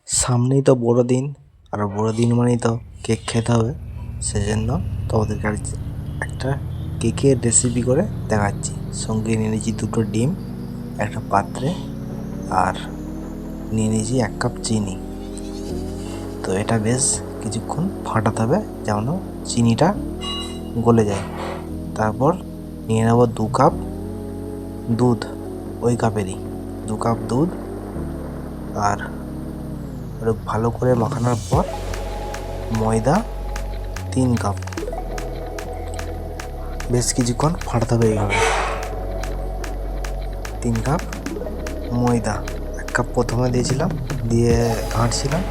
সামনেই তো বড়দিন, আর বড়দিন মানেই তো কেক খেতে হবে। সেজন্য তোমাদেরকে আজ একটা কেকের রেসিপি করে দেখাচ্ছি। সঙ্গে নিয়ে নিয়েছি 2টো ডিম একটা পাত্রে, আর নিয়ে নিয়েছি 1 কাপ চিনি। তো এটা বেশ কিছুক্ষণ ফাটাতে হবে যেন চিনিটা গলে যায়। তারপর নিয়ে নেব 2 কাপ দুধ, ওই কাপেরই 2 কাপ দুধ, আর ভালো করে মাখানোর পর ময়দা 3 কাপ। বেশ কিছুক্ষণ ফাটাতে হবে এইভাবে। 3 কাপ ময়দা, 1 কাপ প্রথমে দিয়েছিলাম, দিয়ে ঘাঁটছিলাম,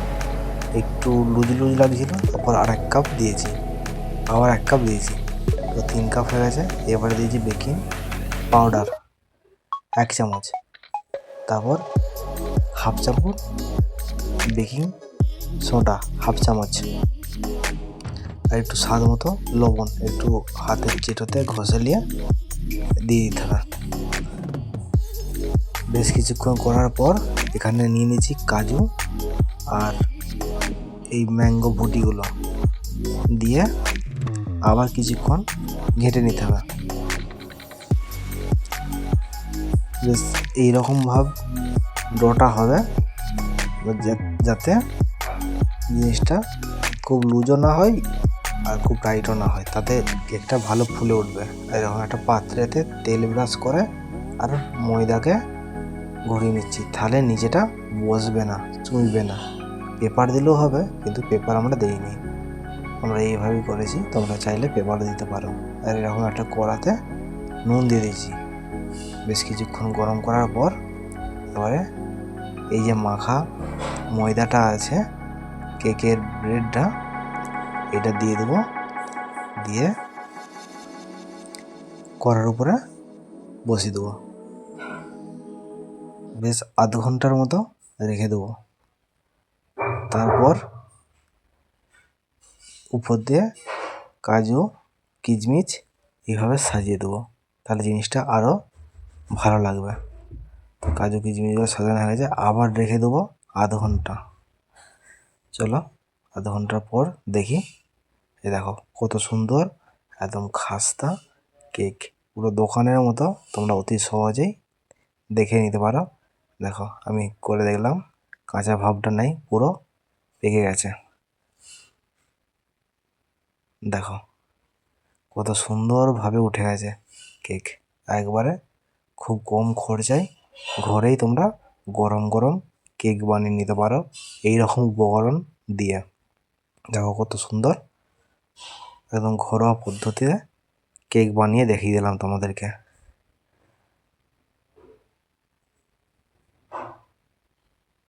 একটু লুজ লুজ লাগছিল, তারপর আর 1 কাপ দিয়েছি, আবার 1 কাপ দিয়েছি, তো 3 কাপ হয়ে গেছে। এবারে দিয়েছি বেকিং পাউডার 1 চামচ, তারপর হাফ চামচ বেকিং সোডা 1/2 চামচ, আর একটু স্বাদ মতো লবণ একটু হাতের চেটোতে ঘষে নিয়ে দিয়ে দিতে হবে। বেশ কিছুক্ষণ করার পর এখানে নিয়ে নিয়েছি কাজু আর এই ম্যাঙ্গো বুটিগুলো দিয়ে আবার কিছুক্ষণ ঘেঁটে নিতে হবে। বেশ এইরকম ভাব ডোটা হবে, যাতে জিনিসটা খুব লুজও না হয় আর খুব টাইটও না হয়, তাতে কেকটা ভালো ফুলে উঠবে। এরকম একটা পাত্রেতে তেল ব্রাশ করে আর ময়দাকে ঘুরিয়ে নিচ্ছি, তাহলে নিচেটা বসবে না, চুইবে না। পেপার দিলেও হবে, কিন্তু পেপার আমরা দিইনি, আমরা এইভাবেই করেছি। তোমরা চাইলে পেপার দিতে পারো। আর এরকম একটা কড়াতে নুন দিয়ে দিয়েছি। বেশ কিছুক্ষণ গরম করার পর এবারে এই যে মাখা ময়দাটা আছে, কেকের ব্রেডটা, এটা দিয়ে দেবো, দিয়ে কড়ার উপরে বসিয়ে দেবো। বেশ আধ ঘন্টার মতো রেখে দেবো। তারপর উপর দিয়ে কাজু কিশমিশ এইভাবে সাজিয়ে দেবো, তাহলে জিনিসটা আরও ভালো লাগবে। তো কাজু কিশমিশগুলো সাজানো হয়ে গেছে, আবার রেখে দেবো আধ ঘন্টা। চলো আধ ঘন্টার পর দেখি, এই দেখো কত সুন্দর একদম খাস্তা কেক, পুরো দোকানের মতো। তোমরা অতি সহজেই দেখে নিতে পারো। দেখো আমি করে দেখলাম, কাঁচা ভাবটা নেই, পুরো পেকে গেছে। দেখো কত সুন্দরভাবে উঠে গেছে কেক, একবারে খুব কম খরচায় ঘরেই তোমরা গরম গরম কেক বানিয়ে নিতে পারো এই রকম উপকরণ দিয়ে। দেখো কত সুন্দর, একদম ঘরোয়া পদ্ধতিতে কেক বানিয়ে দেখিয়ে দিলাম তোমাদেরকে।